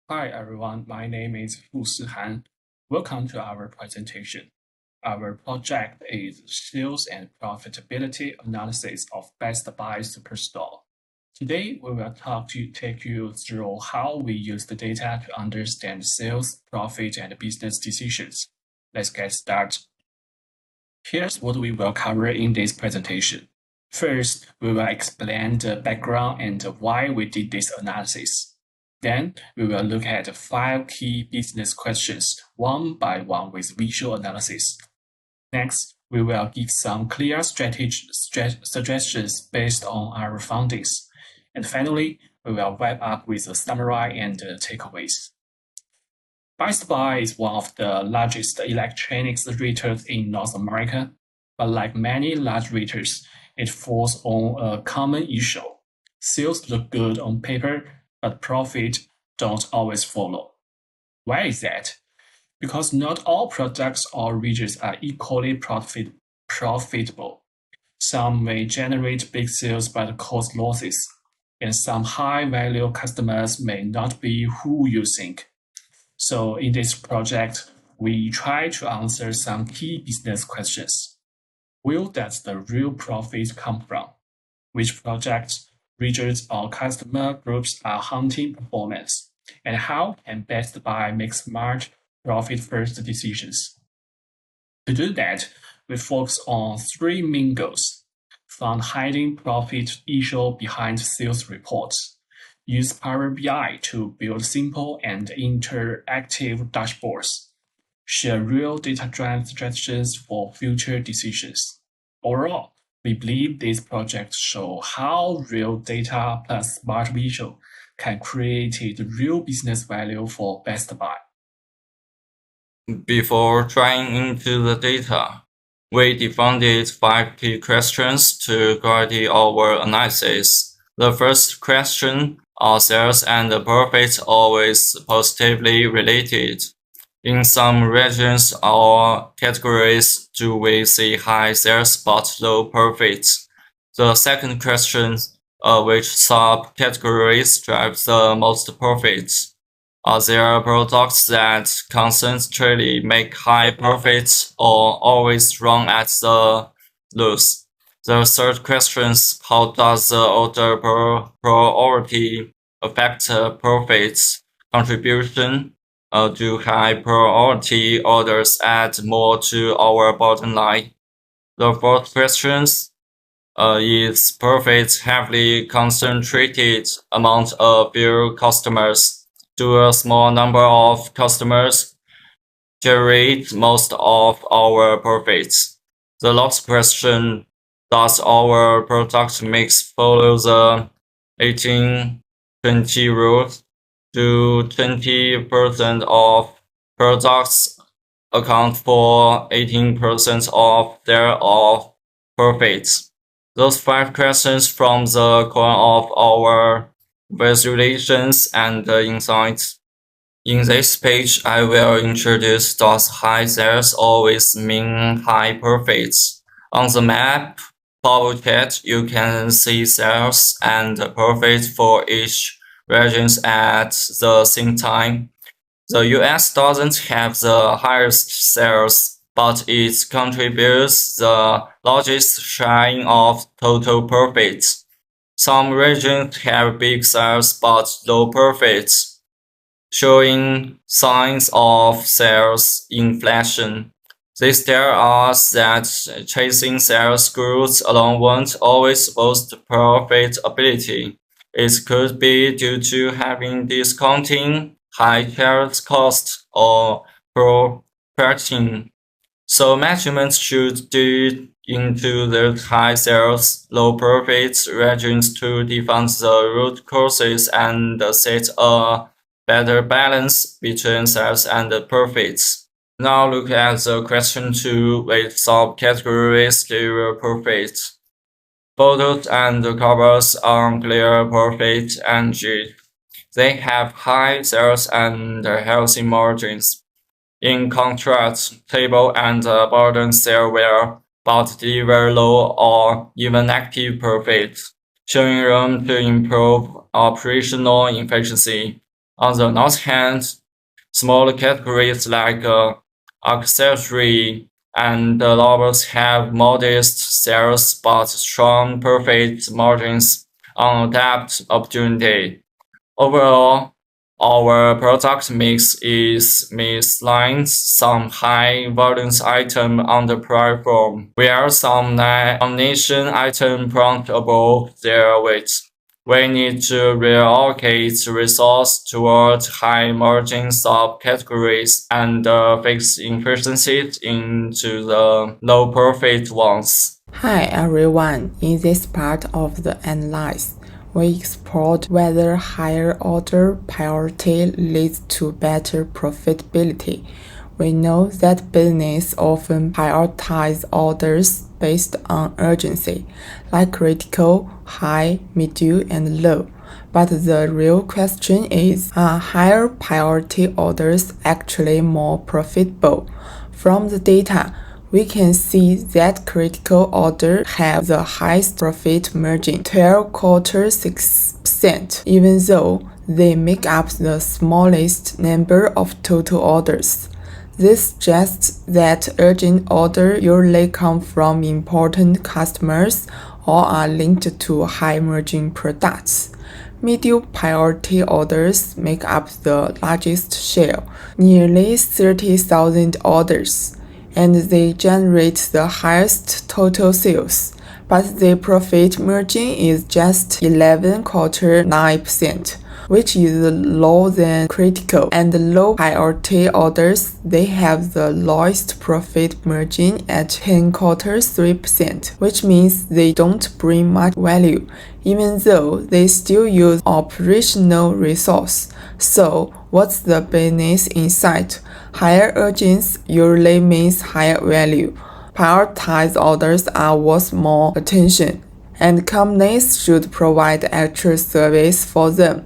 Hi everyone, my name is Fu Han. Welcome to our presentation. Our project is Sales and Profitability Analysis of Best Buy Superstore. Today, we will take you through how we use the data to understand sales, profit, and business decisions. Let's get started. Here's what we will cover in this presentation. First, we will explain the background and why we did this analysis. Then, we will look at 5 key business questions, one by one with visual analysis. Next, we will give some clear suggestions based on our findings. And finally, we will wrap up with a summary and takeaways. Best Buy is one of the largest electronics retailers in North America, but like many large retailers, it falls on a common issue. Sales look good on paper, but profit don't always follow. Why is that? Because not all products or regions are equally profitable. Some may generate big sales but cause losses, and some high-value customers may not be who you think. So in this project, we try to answer some key business questions. Where does the real profit come from? Which projects, regions, or customer groups are hunting performance? And how can Best Buy make smart profit-first decisions? To do that, we focus on 3 main goals. Find hiding profit issue behind sales reports. Use Power BI to build simple and interactive dashboards. Share real data-driven suggestions for future decisions. Overall, we believe these projects show how real data plus smart visual can create real business value for Best Buy. Before trying into the data, we defined 5 key questions to guide our analysis. The first question: are sales and profit always positively related? In some regions or categories, do we see high sales but low profits? The second question: which subcategories drive the most profits? Are there products that constantly make high profits or always run at the loss? The third question is: how does the order priority affect profits contribution? Do high priority orders add more to our bottom line? The fourth question is profit heavily concentrated among a few customers? Do a small number of customers generate most of our profits? The last question: does our product mix follow the 18-20 rule? Do 20% of products account for 18% of their profits? Those 5 questions form the core of our visualizations and insights. In this page, I will introduce does high sales always mean high profits. On the map, Bubble chat, you can see sales and profit for each region at the same time. The US doesn't have the highest sales, but it contributes the largest share of total profits. Some regions have big sales but low profits, showing signs of sales inflation. This tells us that chasing sales growth alone won't always boost profitability. It could be due to having discounting, high sales cost, or poor pricing. So management should dig into the high sales, low profits regions to define the root causes and set a better balance between sales and profits. Now look at the question 2 with subcategories zero profit. Photos and covers are clear profit engine. They have high sales and healthy margins. In contrast, table and bottom sell well, but deliver low or even negative profit, showing room to improve operational efficiency. On the other hand, smaller categories like accessory and lovers have modest sales but strong profit margins on untapped opportunity. Overall, our product mix is misaligned. Some high volume item underperform, where some nomination item prompt above their weight. We need to reallocate resource toward high margin subcategories and fix inefficiencies into the low profit ones. Hi everyone, in this part of the analysis, we explored whether higher order priority leads to better profitability. We know that business often prioritize orders based on urgency, like critical, high, medium, and low. But the real question is, are higher priority orders actually more profitable? From the data, we can see that critical orders have the highest profit margin, 12.6%, even though they make up the smallest number of total orders. This suggests that urgent orders usually come from important customers or are linked to high-margin products. Medium priority orders make up the largest share, nearly 30,000 orders, and they generate the highest total sales, but the profit margin is just 11.9%, which is lower than critical and low priority orders. They have the lowest profit margin at 10.3%, which means they don't bring much value, even though they still use operational resource. So, what's the business insight? Higher urgency usually means higher value. Prioritized orders are worth more attention, and companies should provide extra service for them,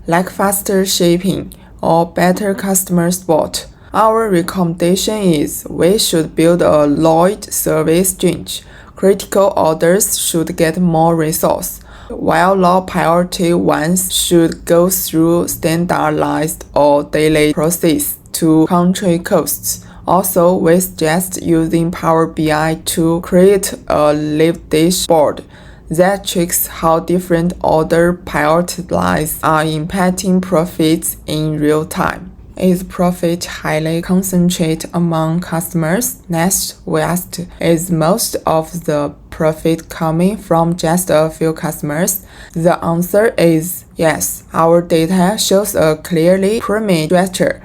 like faster shipping or better customer support. Our recommendation is we should build a loyal service range. Critical orders should get more resource, while low priority ones should go through standardized or daily process to control costs. Also, we suggest using Power BI to create a live dashboard that tracks how different order priorities are impacting profits in real time. Is profit highly concentrated among customers? Next, we asked, is most of the profit coming from just a few customers? The answer is yes. Our data shows a clearly pyramid structure.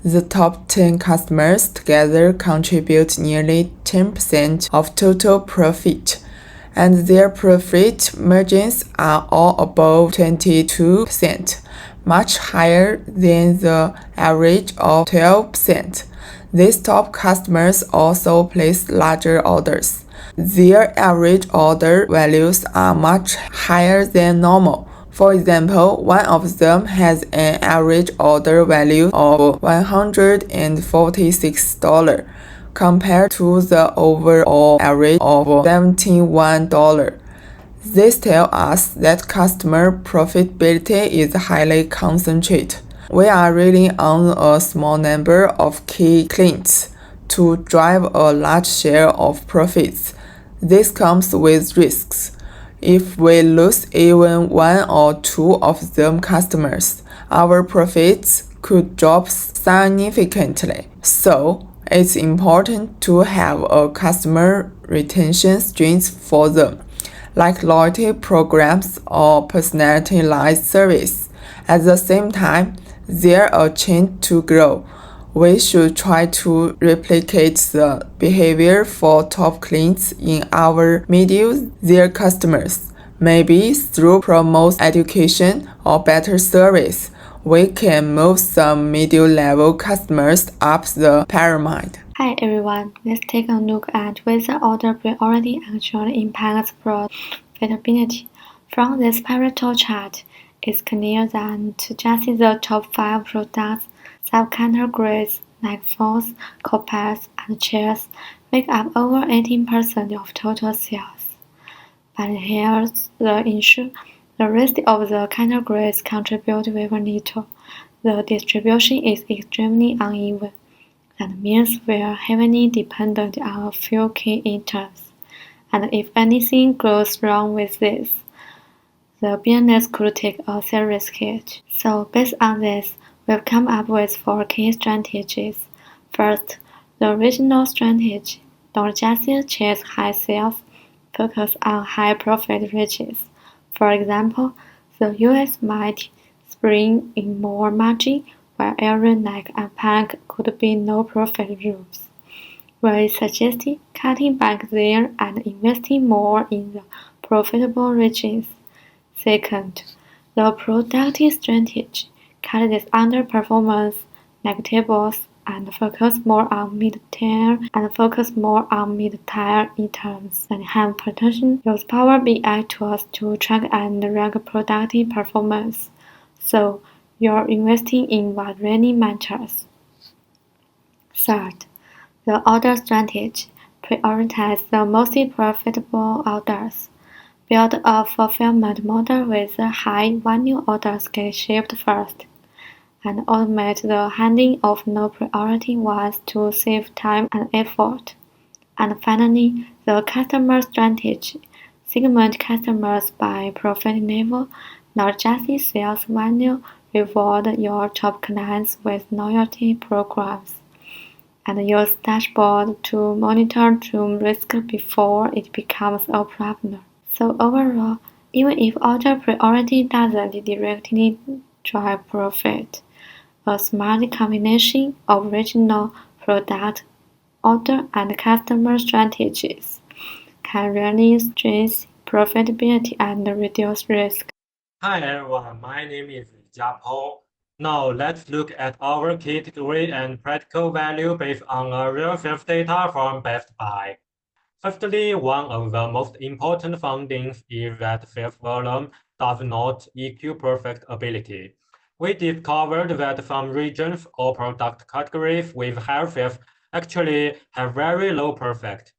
The top 10 customers together contribute nearly 10% of total profit, and their profit margins are all above 22%, much higher than the average of 12%. These top customers also place larger orders. Their average order values are much higher than normal. For example, one of them has an average order value of $146 compared to the overall average of $71. This tells us that customer profitability is highly concentrated. We are relying on a small number of key clients to drive a large share of profits. This comes with risks. If we lose even one or two of them customers, our profits could drop significantly. So, it's important to have a customer retention strength for them, like loyalty programs or personalized service. At the same time, they're a chance to grow. We should try to replicate the behavior for top clients in our medium their customers. Maybe through promote education or better service, we can move some medium-level customers up the pyramid. Hi everyone, let's take a look at whether order priority actually impacts profitability. From this Pareto chart, it's clear that just the top 5 products subcategories like phones, coppers, and chairs make up over 18% of total sales. But here's the issue. The rest of the categories contribute very little. the distribution is extremely uneven. That means we are heavily dependent on a few key items, and if anything goes wrong with this, the business could take a serious hit. So based on this, we've come up with 4 key strategies. First, the original strategy. Don't just chase high sales, focus on high profit regions. For example, the US might bring in more margin, while areas like APAC could be no profit zones. We suggested cutting back there and investing more in the profitable regions. Second, the productive strategy. Cut this underperformance, negatives, and focus more on mid-tier items and have potential. Use Power BI tools to track and rank productive performance. So you're investing in what really matters. Third, the order strategy. Prioritize the most profitable orders. Build a fulfillment model with high value orders get shipped first, and automate the handling of low priority ones to save time and effort. And finally, the customer strategy. Segment customers by profit level, not just the sales value. Reward your top clients with loyalty programs, and use dashboard to monitor churn risk before it becomes a problem. So overall, even if order priority doesn't directly drive profit, a smart combination of regional product, order, and customer strategies can really strengthen profitability and reduce risk. Hi everyone, my name is Jiapeng. Now let's look at our key takeaway and practical value based on a real sales data from Best Buy. Firstly, one of the most important findings is that sales volume does not equal profitability. We discovered that some regions or product categories with higher sales actually have very low profit.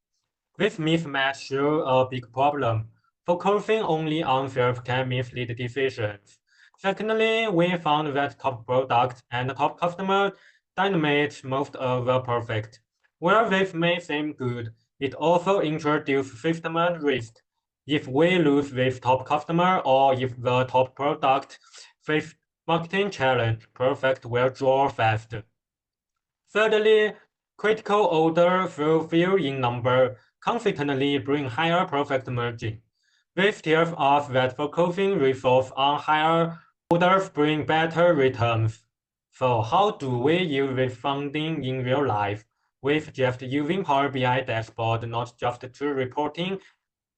This mismatch shows a big problem. Focusing only on sales can mislead decisions. Secondly, we found that top product and top customer dominate most of the profit. Where this may seem good, it also introduces system risk. If we lose this top customer or if the top product face marketing challenge, profit will draw fast. Thirdly, critical order fulfilled in number consistently bring higher profit margin. This tells us that focusing resource on higher orders bring better returns. So how do we use this funding in real life? We suggest using Power BI dashboard not just to reporting,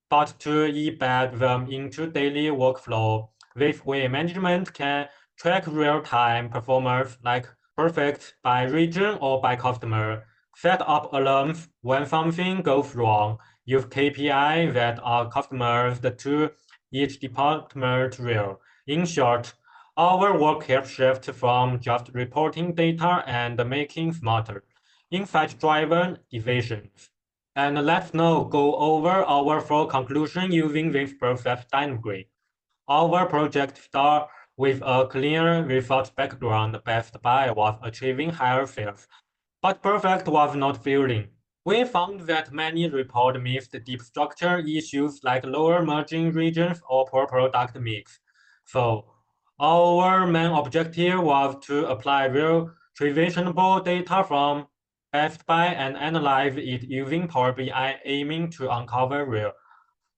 but to embed them into daily workflow. This way, management can track real-time performance like perfect by region or by customer, set up alarms when something goes wrong, use KPI that are customized to each department real. In short, our work here shifts from just reporting data and making smarter, insight-driven decisions. And let's now go over our full conclusion using this process diagram. Our project starts with a clear research background. Best Buy was achieving higher sales, but perfect was not filling. We found that many report missed deep structure issues like lower margin regions or poor product mix. So our main objective was to apply real transitionable data from Best Buy and analyze it using Power BI, aiming to uncover real,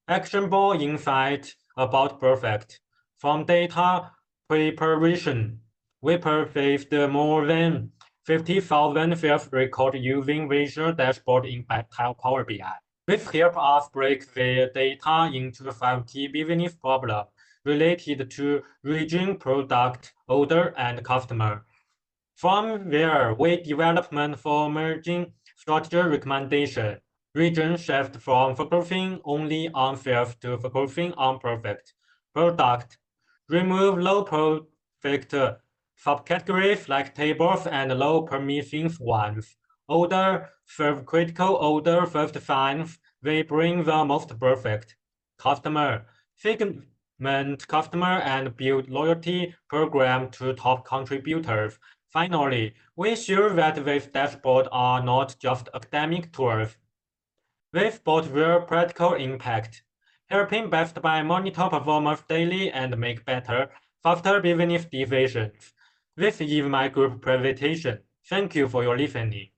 actionable insight about perfect. From data preparation, we processed more than 50,000 sales records using visual dashboard in Power BI. This helps us break the data into 5 key business problems related to region, product, order, and customer. From there, we development for merging strategy recommendation. Region shift from focusing only on sales to focusing on profit. Product. Remove low profit subcategories like tables and low permissions ones. Order. Serve critical order first signs. They bring the most profit. Customer. customer and build loyalty program to top contributors. Finally, we ensure that these dashboards are not just academic tools. With both real practical impact, helping Best Buy monitor performance daily and make better, faster business decisions. This is my group presentation. Thank you for your listening.